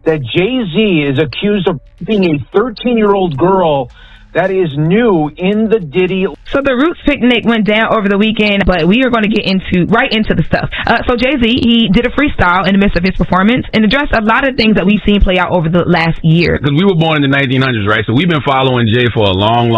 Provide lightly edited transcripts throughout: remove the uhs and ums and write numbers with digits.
that Jay-Z is accused of being a 13-year-old girl. That is new in the Diddy. So the Roots picnic went down over the weekend, but we are going to get right into the stuff. So Jay-Z, he did a freestyle in the midst of his performance and addressed a lot of things that we've seen play out over the last year. Because we were born in the 1900s, right? So we've been following Jay for a long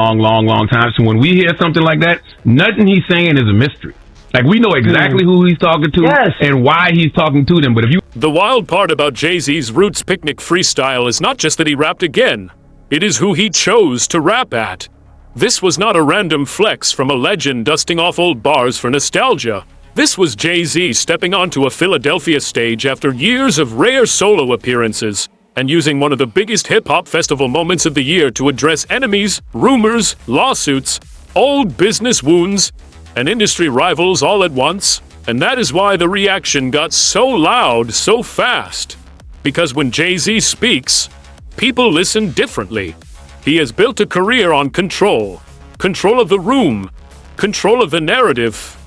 time. So when we hear something like that, nothing he's saying is a mystery. Like, we know exactly who he's talking to and why he's talking to them. But if you... The wild part about Jay-Z's Roots picnic freestyle is not just that he rapped again. It is who he chose to rap at. This was not a random flex from a legend dusting off old bars for nostalgia. This was Jay-Z stepping onto a Philadelphia stage after years of rare solo appearances and using one of the biggest hip-hop festival moments of the year to address enemies, rumors, lawsuits, old business wounds, and industry rivals all at once. And that is why the reaction got so loud so fast. Because when Jay-Z speaks, people listen differently. He has built a career on control. Control of the room. Control of the narrative.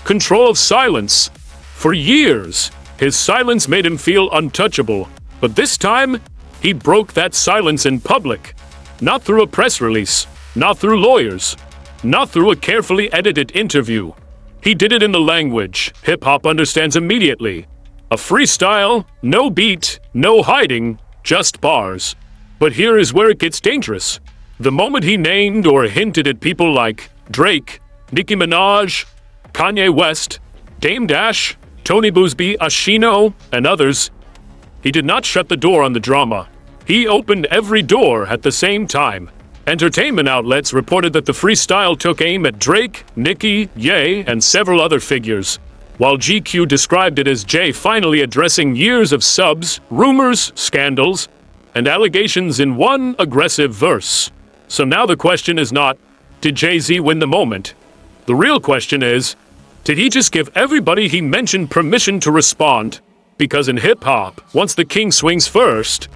Control of silence. For years, his silence made him feel untouchable. But this time, he broke that silence in public. Not through a press release. Not through lawyers. Not through a carefully edited interview. He did it in the language hip-hop understands immediately. A freestyle, no beat, no hiding, just bars. But here is where it gets dangerous. The moment he named or hinted at people like Drake, Nicki Minaj, Kanye West, Dame Dash, Tony Boothby, Ashino, and others, he did not shut the door on the drama. He opened every door at the same time. Entertainment outlets reported that the freestyle took aim at Drake, Nicki, Ye, and several other figures, while GQ described it as Jay finally addressing years of subs, rumors, scandals, and allegations in one aggressive verse. So now the question is not, did Jay-Z win the moment? The real question is, did he just give everybody he mentioned permission to respond? Because in hip-hop, once the king swings first,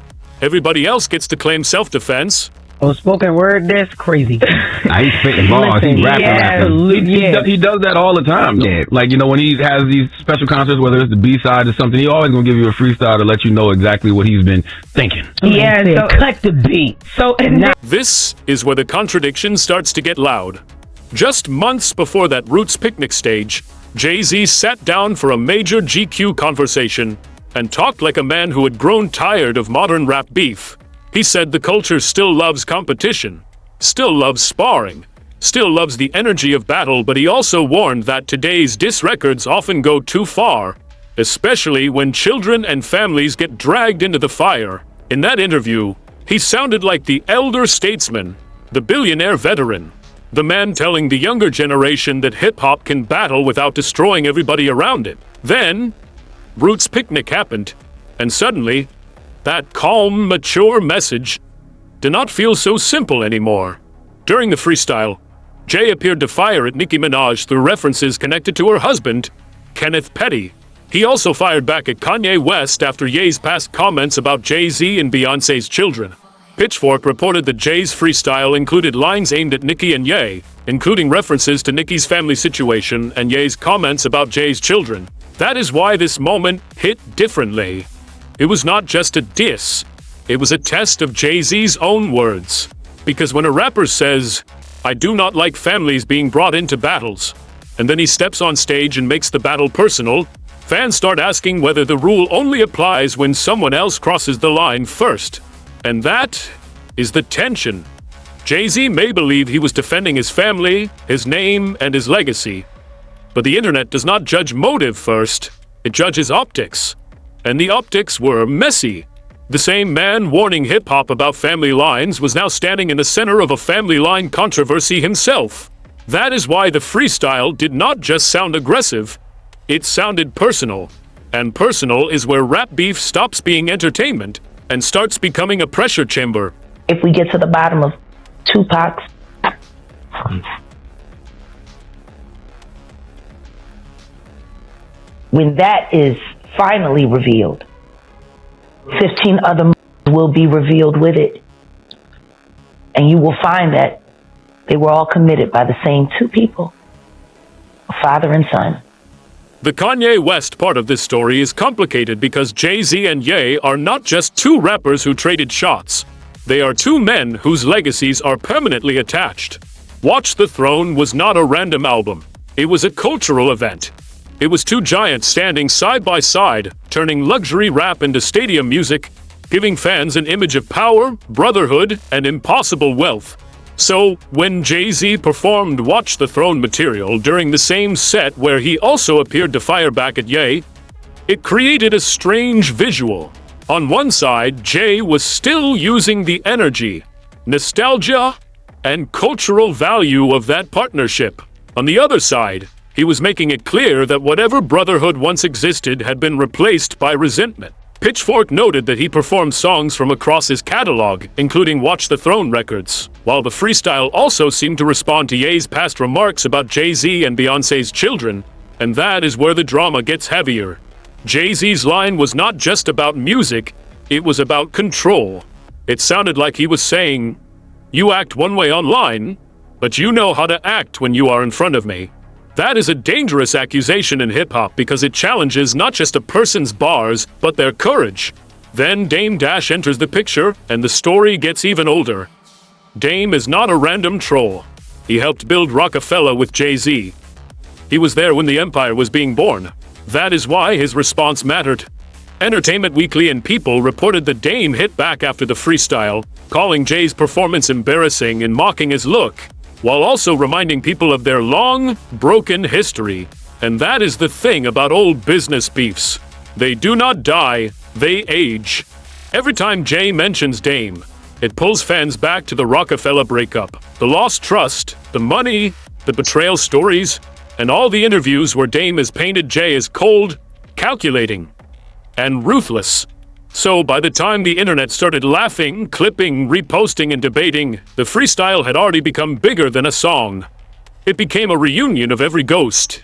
everybody else gets to claim self-defense. Oh, spoken word, that's crazy. He's spitting bars. He's rapping. He does that all the time. Yeah. Like, you know, when he has these special concerts, whether it's the B-side or something, he always gonna give you a freestyle to let you know exactly what he's been thinking. Yeah, so cut the beat. So this is where the contradiction starts to get loud. Just months before that Roots picnic stage, Jay-Z sat down for a major GQ conversation and talked like a man who had grown tired of modern rap beef. He said the culture still loves competition, still loves sparring, still loves the energy of battle, but he also warned that today's diss records often go too far, especially when children and families get dragged into the fire. In that interview, he sounded like the elder statesman, the billionaire veteran, the man telling the younger generation that hip-hop can battle without destroying everybody around it. Then, Roots Picnic happened, and suddenly, that calm, mature message did not feel so simple anymore. During the freestyle, Jay appeared to fire at Nicki Minaj through references connected to her husband, Kenneth Petty. He also fired back at Kanye West after Ye's past comments about Jay-Z and Beyoncé's children. Pitchfork reported that Jay's freestyle included lines aimed at Nicki and Ye, including references to Nicki's family situation and Ye's comments about Jay's children. That is why this moment hit differently. It was not just a diss, it was a test of Jay-Z's own words. Because when a rapper says, "I do not like families being brought into battles," and then he steps on stage and makes the battle personal, fans start asking whether the rule only applies when someone else crosses the line first. And that is the tension. Jay-Z may believe he was defending his family, his name, and his legacy. But the internet does not judge motive first, it judges optics. And the optics were messy. The same man warning hip-hop about family lines was now standing in the center of a family line controversy himself. That is why the freestyle did not just sound aggressive, it sounded personal. And personal is where rap beef stops being entertainment and starts becoming a pressure chamber. If we get to the bottom of Tupac's, when that is finally revealed, 15 other will be revealed with it. And you will find that they were all committed by the same two people, a father and son. The Kanye West part of this story is complicated because Jay-Z and Ye are not just two rappers who traded shots. They are two men whose legacies are permanently attached. Watch the Throne was not a random album. It was a cultural event. It was two giants standing side by side, turning luxury rap into stadium music, giving fans an image of power, brotherhood, and impossible wealth. So, when Jay-Z performed Watch the Throne material during the same set where he also appeared to fire back at Ye, it created a strange visual. On one side, Jay was still using the energy, nostalgia, and cultural value of that partnership. On the other side, he was making it clear that whatever brotherhood once existed had been replaced by resentment. Pitchfork noted that he performed songs from across his catalog, including Watch the Throne records, while the Freestyle also seemed to respond to Ye's past remarks about Jay-Z and Beyoncé's children, and that is where the drama gets heavier. Jay-Z's line was not just about music, it was about control. It sounded like he was saying, "You act one way online, but you know how to act when you are in front of me." That is a dangerous accusation in hip-hop because it challenges not just a person's bars, but their courage. Then Dame Dash enters the picture, and the story gets even older. Dame is not a random troll. He helped build Rockefeller with Jay-Z. He was there when the empire was being born. That is why his response mattered. Entertainment Weekly and People reported that Dame hit back after the freestyle, calling Jay's performance embarrassing and mocking his look, while also reminding people of their long, broken history. And that is the thing about old business beefs. They do not die, they age. Every time Jay mentions Dame, it pulls fans back to the Rockefeller breakup, the lost trust, the money, the betrayal stories, and all the interviews where Dame has painted Jay as cold, calculating, and ruthless. So by the time the internet started laughing, clipping, reposting, and debating, the freestyle had already become bigger than a song. It became a reunion of every ghost.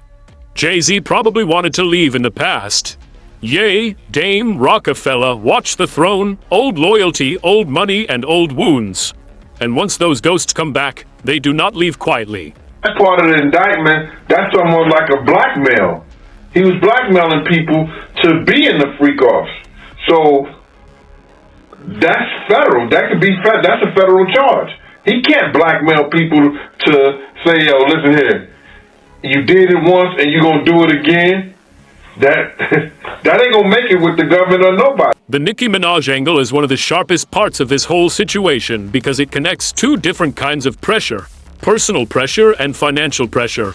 Jay-Z probably wanted to leave in the past. Ye, Dame, Rockefeller, Watch the Throne, old loyalty, old money, and old wounds. And once those ghosts come back, they do not leave quietly. That's part of the indictment. That's almost like a blackmail. He was blackmailing people to be in the freak-offs. So that's federal. That could be that's a federal charge. He can't blackmail people to say, "Yo, listen here, you did it once and you're gonna do it again." That ain't gonna make it with the government or nobody. The Nicki Minaj angle is one of the sharpest parts of this whole situation because it connects two different kinds of pressure: personal pressure and financial pressure.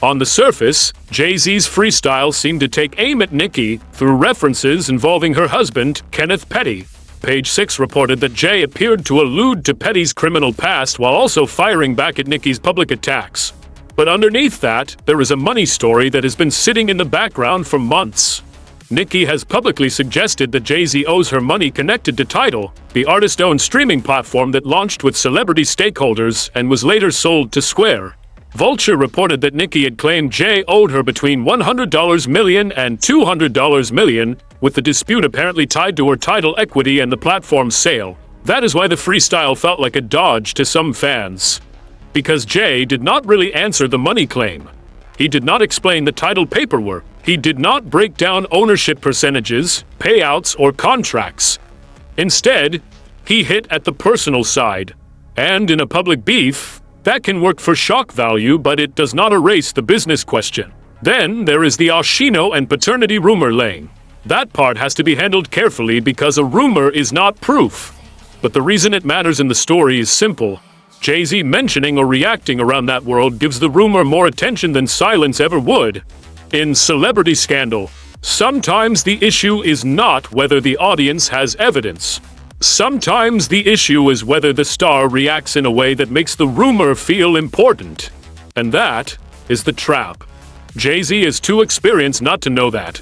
On the surface, Jay-Z's freestyle seemed to take aim at Nicki through references involving her husband, Kenneth Petty. Page 6 reported that Jay appeared to allude to Petty's criminal past while also firing back at Nicki's public attacks. But underneath that, there is a money story that has been sitting in the background for months. Nicki has publicly suggested that Jay-Z owes her money connected to Tidal, the artist-owned streaming platform that launched with celebrity stakeholders and was later sold to Square. Vulture reported that Nicki had claimed Jay owed her between $100 million and $200 million, with the dispute apparently tied to her Tidal equity and the platform's sale. That is why the freestyle felt like a dodge to some fans. Because Jay did not really answer the money claim. He did not explain the Tidal paperwork. He did not break down ownership percentages, payouts, or contracts. Instead, he hit at the personal side. And in a public beef, that can work for shock value, but it does not erase the business question. Then there is the Oshino and paternity rumor laying. That part has to be handled carefully because a rumor is not proof. But the reason it matters in the story is simple. Jay-Z mentioning or reacting around that world gives the rumor more attention than silence ever would. In Celebrity Scandal, sometimes the issue is not whether the audience has evidence. Sometimes the issue is whether the star reacts in a way that makes the rumor feel important. And that is the trap. Jay-Z is too experienced not to know that.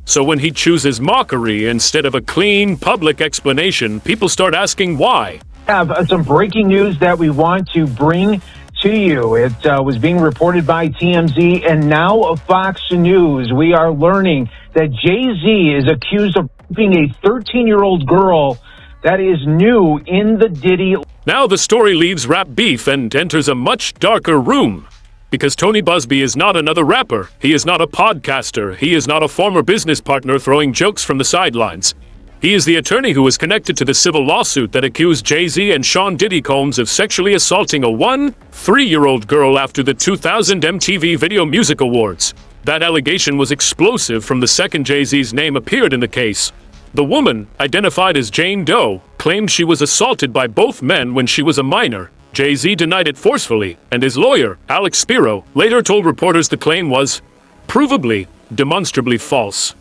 So when he chooses mockery instead of a clean, public explanation, people start asking why. Have some breaking news that we want to bring to you. It was being reported by TMZ and now Fox News. We are learning that Jay-Z is accused of raping a 13-year-old girl. That is new in the Diddy. Now the story leaves rap beef and enters a much darker room. Because Tony Busby is not another rapper. He is not a podcaster. He is not a former business partner throwing jokes from the sidelines. He is the attorney who is connected to the civil lawsuit that accused Jay-Z and Sean Diddy Combs of sexually assaulting a 3-year-old girl after the 2000 MTV Video Music Awards. That allegation was explosive from the second Jay-Z's name appeared in the case. The woman, identified as Jane Doe, claimed she was assaulted by both men when she was a minor. Jay-Z denied it forcefully, and his lawyer, Alex Spiro, later told reporters the claim was provably, demonstrably false.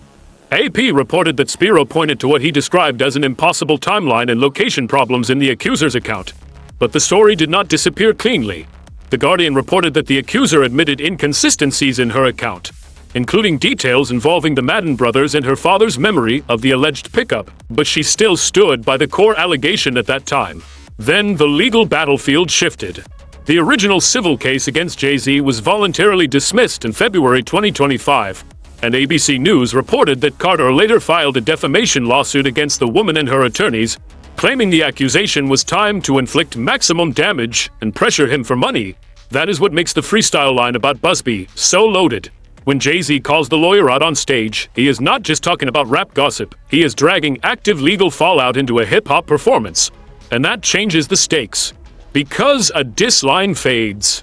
AP reported that Spiro pointed to what he described as an impossible timeline and location problems in the accuser's account. But the story did not disappear cleanly. The Guardian reported that the accuser admitted inconsistencies in her account, including details involving the Madden brothers and her father's memory of the alleged pickup, but she still stood by the core allegation at that time. Then the legal battlefield shifted. The original civil case against Jay-Z was voluntarily dismissed in February 2025, and ABC News reported that Carter later filed a defamation lawsuit against the woman and her attorneys, claiming the accusation was timed to inflict maximum damage and pressure him for money. That is what makes the freestyle line about Busby so loaded. When Jay-Z calls the lawyer out on stage, he is not just talking about rap gossip, he is dragging active legal fallout into a hip-hop performance. And that changes the stakes. Because a diss line fades,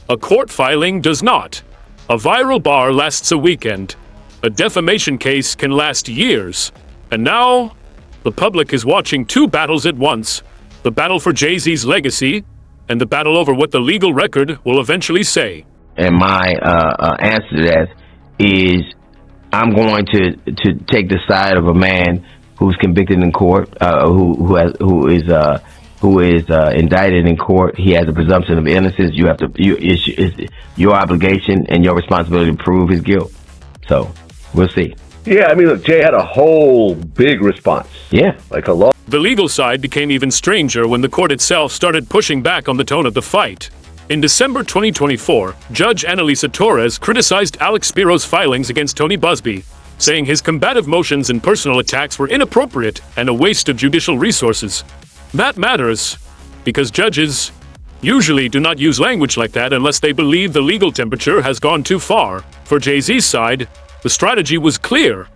a court filing does not. A viral bar lasts a weekend. A defamation case can last years. And now, the public is watching two battles at once. The battle for Jay-Z's legacy, and the battle over what the legal record will eventually say. And my answer to that is, I'm going to take the side of a man who's convicted in court, who is indicted in court. He has a presumption of innocence. It's your obligation and your responsibility to prove his guilt. So we'll see. Yeah, I mean, look, Jay had a whole big response. Yeah, like a lot. The legal side became even stranger when the court itself started pushing back on the tone of the fight. In December 2024, Judge Annalisa Torres criticized Alex Spiro's filings against Tony Busby, saying his combative motions and personal attacks were inappropriate and a waste of judicial resources. That matters, because judges usually do not use language like that unless they believe the legal temperature has gone too far. For Jay-Z's side, the strategy was clear.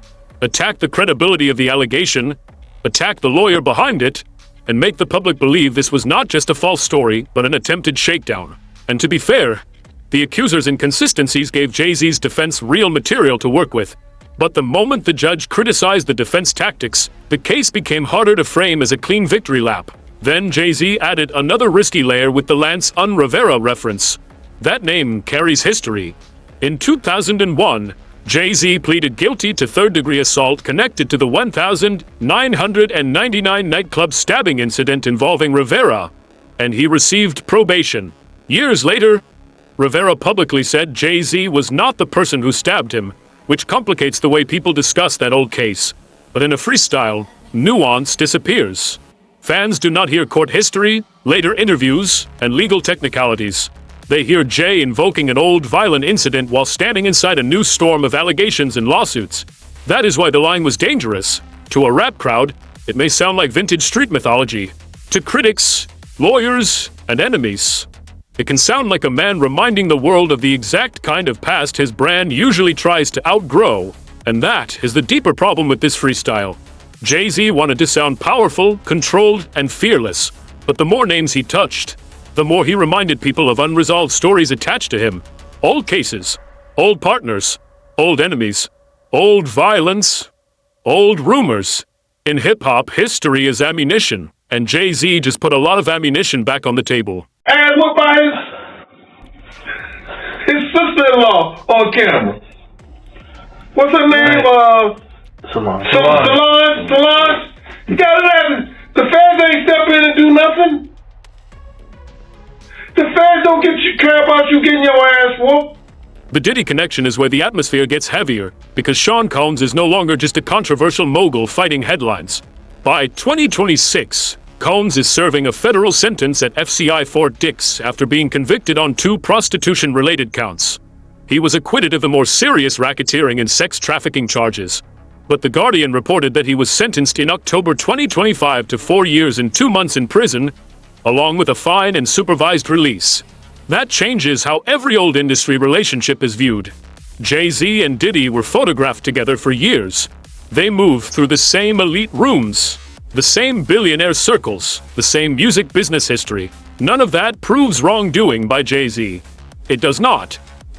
Attack the credibility of the allegation, attack the lawyer behind it, and make the public believe this was not just a false story, but an attempted shakedown. And to be fair, the accuser's inconsistencies gave Jay-Z's defense real material to work with. But the moment the judge criticized the defense tactics, the case became harder to frame as a clean victory lap. Then Jay-Z added another risky layer with the Lance Rivera reference. That name carries history. In 2001, Jay-Z pleaded guilty to third-degree assault connected to the 1,999 nightclub stabbing incident involving Rivera, and he received probation. Years later, Rivera publicly said Jay-Z was not the person who stabbed him, which complicates the way people discuss that old case. But in a freestyle, nuance disappears. Fans do not hear court history, later interviews, and legal technicalities. They hear Jay invoking an old violent incident while standing inside a new storm of allegations and lawsuits. That is why the line was dangerous. To a rap crowd, it may sound like vintage street mythology. To critics, lawyers, and enemies, it can sound like a man reminding the world of the exact kind of past his brand usually tries to outgrow. And that is the deeper problem with this freestyle. Jay-Z wanted to sound powerful, controlled, and fearless. But the more names he touched, the more he reminded people of unresolved stories attached to him. Old cases, old partners, old enemies, old violence, old rumors. In hip-hop, history is ammunition, and Jay-Z just put a lot of ammunition back on the table. And what by his sister-in-law on camera. What's her name? Solange. You gotta imagine, the feds ain't step in and do nothing. The feds don't care about you getting your ass whooped. The Diddy connection is where the atmosphere gets heavier, because Sean Combs is no longer just a controversial mogul fighting headlines. By 2026, Combs is serving a federal sentence at FCI Fort Dix after being convicted on 2 prostitution-related counts. He was acquitted of the more serious racketeering and sex trafficking charges. But The Guardian reported that he was sentenced in October 2025 to 4 years and 2 months in prison, along with a fine and supervised release. That changes how every old industry relationship is viewed. Jay-Z and Diddy were photographed together for years. They moved through the same elite rooms, the same billionaire circles, the same music business history. None of that proves wrongdoing by Jay-Z. It does not.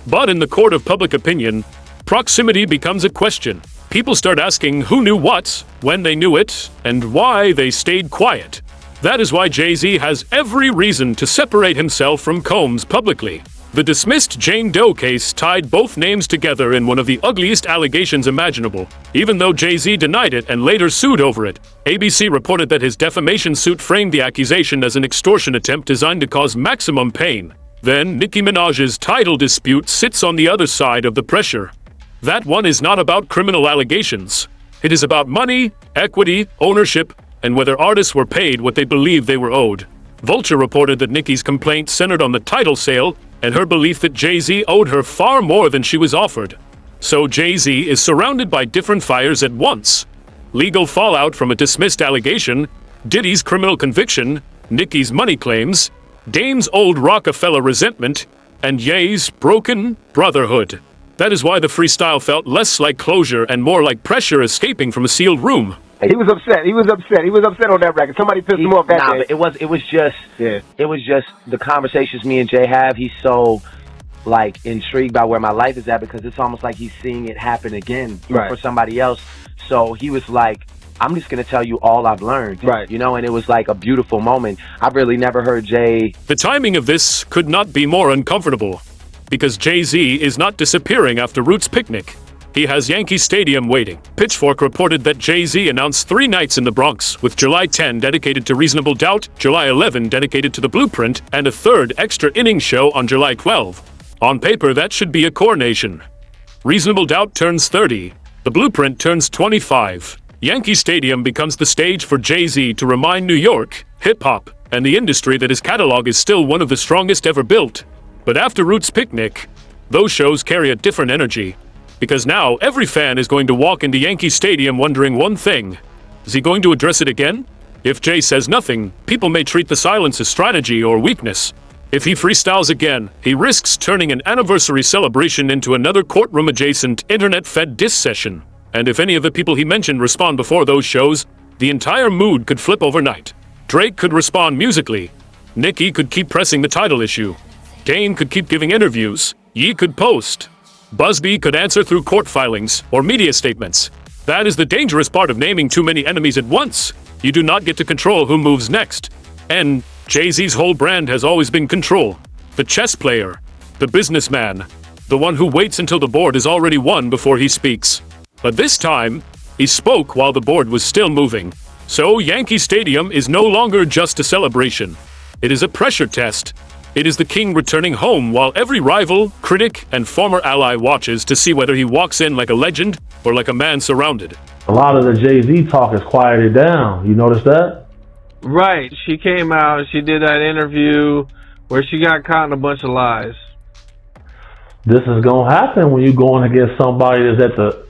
But in the court of public opinion, proximity becomes a question. People start asking who knew what, when they knew it, and why they stayed quiet. That is why Jay-Z has every reason to separate himself from Combs publicly. The dismissed Jane Doe case tied both names together in one of the ugliest allegations imaginable. Even though Jay-Z denied it and later sued over it, ABC reported that his defamation suit framed the accusation as an extortion attempt designed to cause maximum pain. Then, Nicki Minaj's title dispute sits on the other side of the pressure. That one is not about criminal allegations. It is about money, equity, ownership, and whether artists were paid what they believed they were owed. Vulture reported that Nicki's complaint centered on the title sale and her belief that Jay-Z owed her far more than she was offered. So Jay-Z is surrounded by different fires at once. Legal fallout from a dismissed allegation, Diddy's criminal conviction, Nicki's money claims, Dame's old Rockefeller resentment, and Ye's broken brotherhood. That is why the freestyle felt less like closure and more like pressure escaping from a sealed room. He was upset. He was upset on that record. Somebody pissed him off that day. But it was just the conversations me and Jay have. He's so like intrigued by where my life is at because it's almost like he's seeing it happen again for somebody else. So he was like, I'm just gonna tell you all I've learned. You know, and it was like a beautiful moment. I've really never heard Jay. The timing of this could not be more uncomfortable because Jay-Z is not disappearing after Roots Picnic. He has Yankee Stadium waiting. Pitchfork reported that Jay-Z announced 3 nights in the Bronx, with July 10 dedicated to Reasonable Doubt, July 11 dedicated to The Blueprint, and a 3rd extra innings show on July 12. On paper, that should be a coronation. Reasonable Doubt turns 30. The Blueprint turns 25. Yankee Stadium becomes the stage for Jay-Z to remind New York, hip-hop, and the industry that his catalog is still one of the strongest ever built. But after Roots Picnic, those shows carry a different energy. Because now, every fan is going to walk into Yankee Stadium wondering one thing. Is he going to address it again? If Jay says nothing, people may treat the silence as strategy or weakness. If he freestyles again, he risks turning an anniversary celebration into another courtroom-adjacent, internet-fed diss session. And if any of the people he mentioned respond before those shows, the entire mood could flip overnight. Drake could respond musically. Nicki could keep pressing the title issue. Dame could keep giving interviews. Ye could post. Busby could answer through court filings or media statements. That is the dangerous part of naming too many enemies at once. You do not get to control who moves next. And Jay-Z's whole brand has always been control. The chess player, the businessman, the one who waits until the board is already won before he speaks. But this time, he spoke while the board was still moving. So Yankee Stadium is no longer just a celebration. It is a pressure test. It is the king returning home while every rival, critic, and former ally watches to see whether he walks in like a legend or like a man surrounded. A lot of the Jay-Z talk is quieted down. You notice that? Right. She came out and she did that interview where she got caught in a bunch of lies. This is going to happen when you're going against somebody that's at the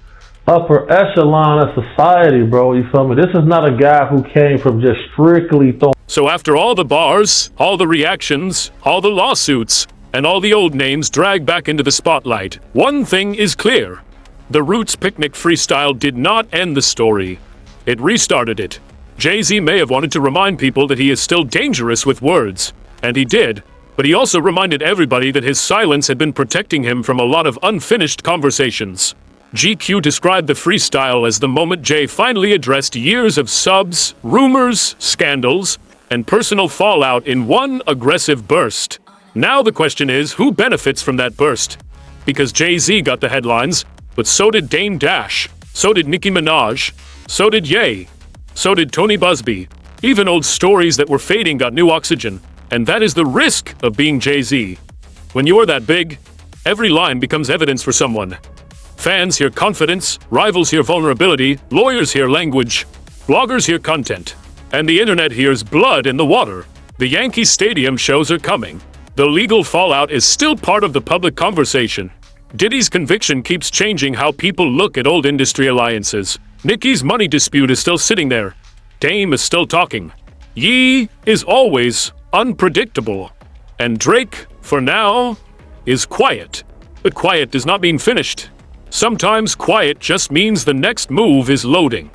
upper echelon of society, bro. You feel me? This is not a guy who came from just strictly throwing. So after all the bars, all the reactions, all the lawsuits, and all the old names dragged back into the spotlight, one thing is clear. The Roots Picnic freestyle did not end the story. It restarted it. Jay-Z may have wanted to remind people that he is still dangerous with words, and he did, but he also reminded everybody that his silence had been protecting him from a lot of unfinished conversations. GQ described the freestyle as the moment Jay finally addressed years of subs, rumors, scandals, and personal fallout in one aggressive burst. Now the question is, who benefits from that burst? Because Jay-Z got the headlines, but so did Dame Dash, so did Nicki Minaj, so did Ye, so did Tony Busby. Even old stories that were fading got new oxygen, and that is the risk of being Jay-Z. When you are that big, every line becomes evidence for someone. Fans hear confidence, rivals hear vulnerability, lawyers hear language, bloggers hear content. And the internet hears blood in the water. The Yankee Stadium shows are coming. The legal fallout is still part of the public conversation. Diddy's conviction keeps changing how people look at old industry alliances. Nicki's money dispute is still sitting there. Dame is still talking. Ye is always unpredictable. And Drake for now, is quiet. But quiet does not mean finished. Sometimes quiet just means the next move is loading.